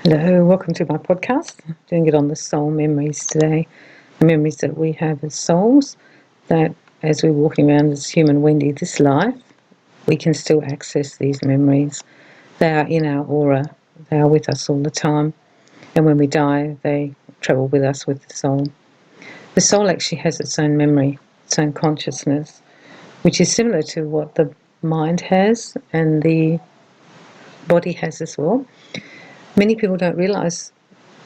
Hello, welcome to my podcast. I'm doing it on the soul memories today. The memories that we have as souls, that as we're walking around as human Wendy this life, we can still access these memories. They are in our aura, they are with us all the time. And when we die, they travel with us with the soul. The soul actually has its own memory, its own consciousness, which is similar to what the mind has and the body has as well. Many people don't realize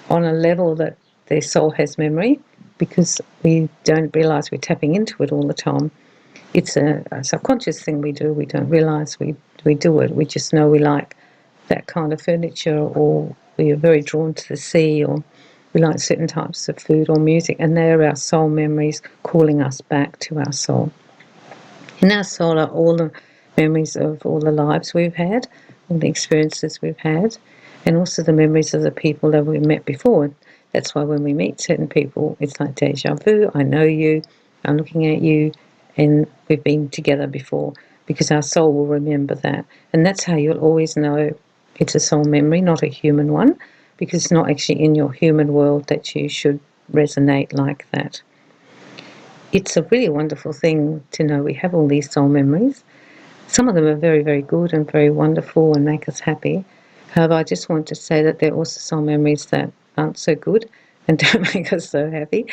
on a level that their soul has memory because we don't realize we're tapping into it all the time. It's a subconscious thing we do. We don't realize we do it. We just know we like that kind of furniture, or we are very drawn to the sea, or we like certain types of food or music, and they're our soul memories calling us back to our soul. In our soul are all the memories of all the lives we've had, all the experiences we've had, and also the memories of the people that we met before. That's why when we meet certain people, it's like deja vu. I know you, I'm looking at you, and we've been together before, because our soul will remember that. And that's how you'll always know it's a soul memory, not a human one, because it's not actually in your human world that you should resonate like that. It's a really wonderful thing to know we have all these soul memories. Some of them are very, very good and very wonderful and make us happy. However, I just want to say that there are also soul memories that aren't so good and don't make us so happy,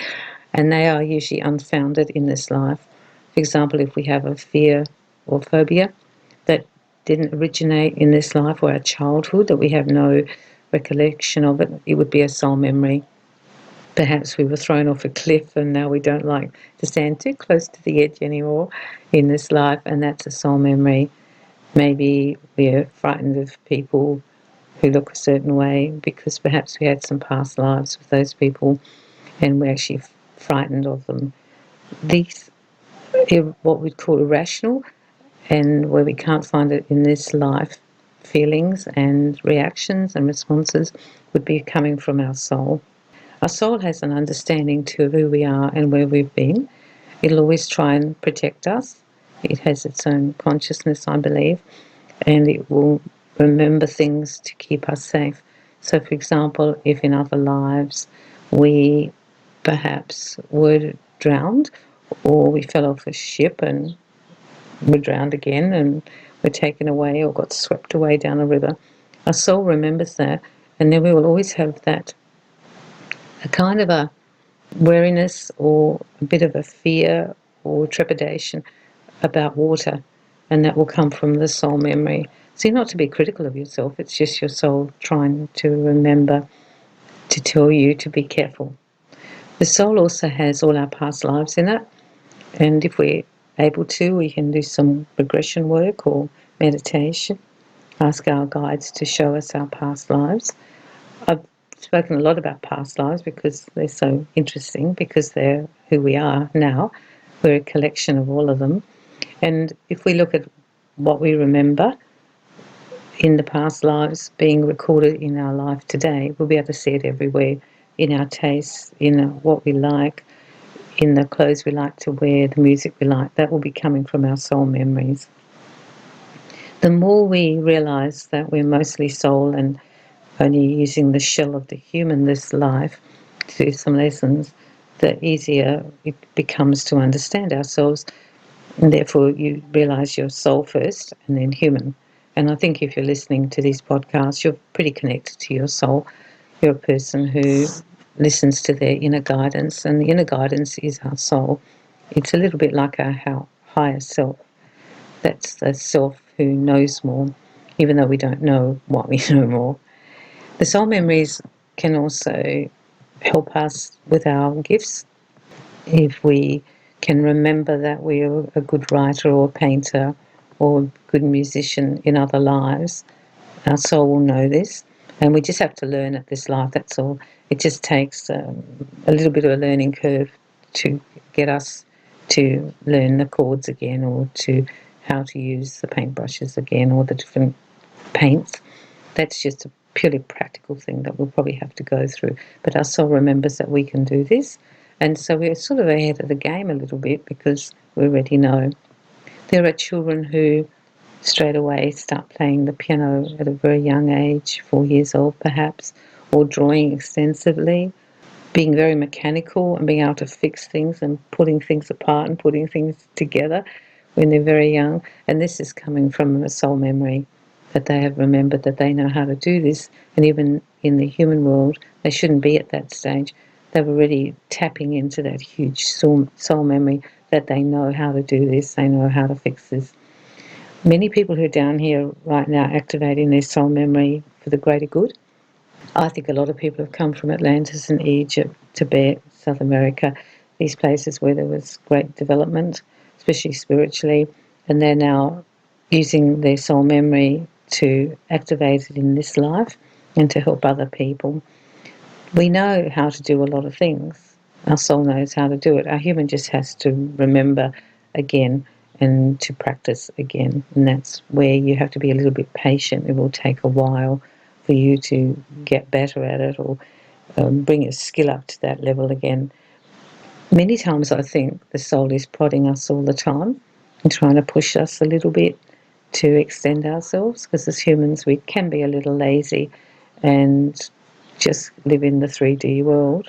and they are usually unfounded in this life. For example, if we have a fear or phobia that didn't originate in this life or our childhood, that we have no recollection of it, it would be a soul memory. Perhaps we were thrown off a cliff and now we don't like to stand too close to the edge anymore in this life, and that's a soul memory. Maybe we're frightened of people who look a certain way because perhaps we had some past lives with those people and we're actually frightened of them. These are what we'd call irrational, and where we can't find it in this life, feelings and reactions and responses would be coming from our soul. Our soul has an understanding to who we are and where we've been. It'll always try and protect us. It has its own consciousness, I believe, and it will remember things to keep us safe. So, for example, if in other lives we perhaps were drowned, or we fell off a ship and were drowned again and were taken away or got swept away down a river, our soul remembers that, and then we will always have that a kind of a wariness or a bit of a fear or trepidation about water, and that will come from the soul memory. So you're not to be critical of yourself, it's just your soul trying to remember to tell you to be careful. The soul also has all our past lives in it, and if we're able to, we can do some regression work or meditation, ask our guides to show us our past lives. I've spoken a lot about past lives because they're so interesting, because they're who we are now. We're a collection of all of them. And if we look at what we remember in the past lives being recorded in our life today, we'll be able to see it everywhere, in our tastes, in what we like, in the clothes we like to wear, the music we like. That will be coming from our soul memories. The more we realise that we're mostly soul and only using the shell of the human this life to do some lessons, the easier it becomes to understand ourselves. And therefore you realise you're soul first and then human. And I think if you're listening to these podcasts, you're pretty connected to your soul. You're a person who listens to their inner guidance, and the inner guidance is our soul. It's a little bit like our higher self. That's the self who knows more, even though we don't know what we know more. The soul memories can also help us with our gifts. If we can remember that we're a good writer or painter or a good musician in other lives, our soul will know this, and we just have to learn at this life, that's all. It just takes a little bit of a learning curve to get us to learn the chords again, or to how to use the paintbrushes again, or the different paints. That's just a purely practical thing that we'll probably have to go through. But our soul remembers that we can do this, and so we're sort of ahead of the game a little bit because we already know. There are children who straight away start playing the piano at a very young age, 4 years old perhaps, or drawing extensively, being very mechanical and being able to fix things and putting things apart and putting things together when they're very young. And this is coming from a soul memory, that they have remembered that they know how to do this. And even in the human world, they shouldn't be at that stage. They're already tapping into that huge soul memory that they know how to do this, they know how to fix this. Many people who are down here right now activating their soul memory for the greater good. I think a lot of people have come from Atlantis and Egypt, Tibet, South America, these places where there was great development, especially spiritually, and they're now using their soul memory to activate it in this life and to help other people. We know how to do a lot of things. Our soul knows how to do it. Our human just has to remember again and to practice again. And that's where you have to be a little bit patient. It will take a while for you to get better at it or bring your skill up to that level again. Many times I think the soul is prodding us all the time and trying to push us a little bit to extend ourselves, because as humans we can be a little lazy and just live in the 3D world.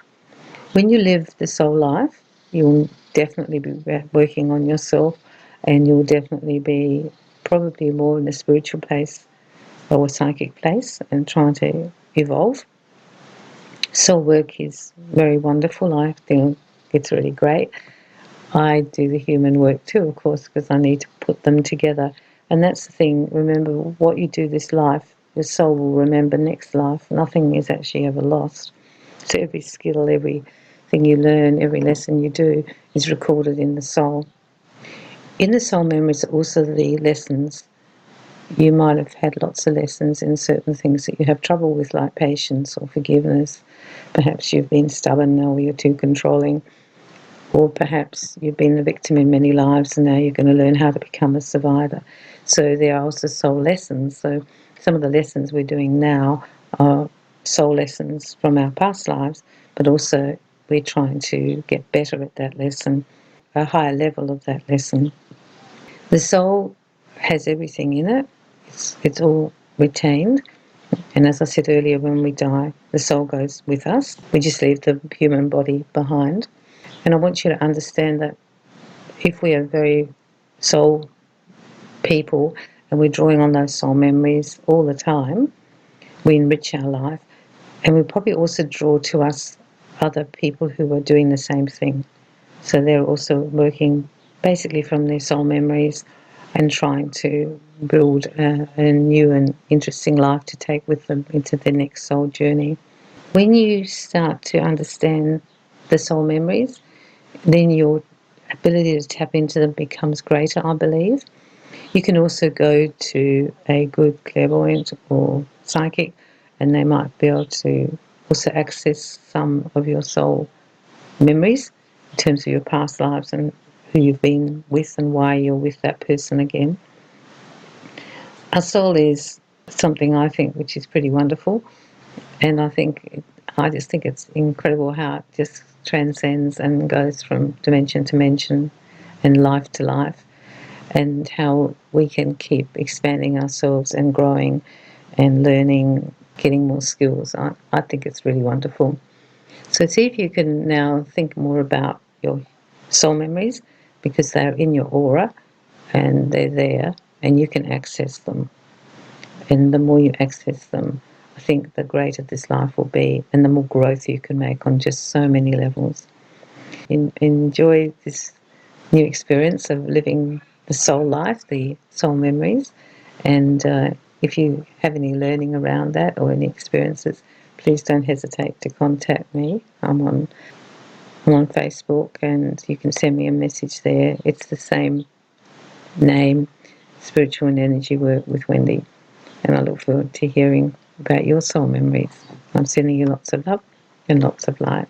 When you live the soul life, you'll definitely be working on yourself, and you'll definitely be probably more in a spiritual place or a psychic place and trying to evolve. Soul work is very wonderful. I think it's really great. I do the human work too, of course, because I need to put them together. And that's the thing. Remember, what you do this life, your soul will remember next life. Nothing is actually ever lost. So every skill, everything you learn, every lesson you do is recorded in the soul. In the soul memories are also the lessons. You might have had lots of lessons in certain things that you have trouble with, like patience or forgiveness. Perhaps you've been stubborn or you're too controlling. Or perhaps you've been a victim in many lives and now you're going to learn how to become a survivor. So there are also soul lessons. So some of the lessons we're doing now are soul lessons from our past lives, but also we're trying to get better at that lesson, a higher level of that lesson. The soul has everything in it. It's all retained. And as I said earlier, when we die, the soul goes with us. We just leave the human body behind. And I want you to understand that if we are very soul people and we're drawing on those soul memories all the time, we enrich our life. And we probably also draw to us other people who are doing the same thing. So they're also working basically from their soul memories and trying to build a new and interesting life to take with them into their next soul journey. When you start to understand the soul memories, then your ability to tap into them becomes greater, I believe. You can also go to a good clairvoyant or psychic, and they might be able to also access some of your soul memories in terms of your past lives and who you've been with and why you're with that person again. Our soul is something, I think, which is pretty wonderful, and I just think it's incredible how it just transcends and goes from dimension to dimension and life to life, and how we can keep expanding ourselves and growing and learning, getting more skills. I think it's really wonderful. So see if you can now think more about your soul memories, because they're in your aura and they're there and you can access them. And the more you access them, I think the greater this life will be and the more growth you can make on just so many levels. Enjoy this new experience of living the soul life, the soul memories. And if you have any learning around that or any experiences, please don't hesitate to contact me. I'm on Facebook and you can send me a message there. It's the same name, Spiritual and Energy Work with Wendy. And I look forward to hearing about your soul memories. I'm sending you lots of love and lots of light.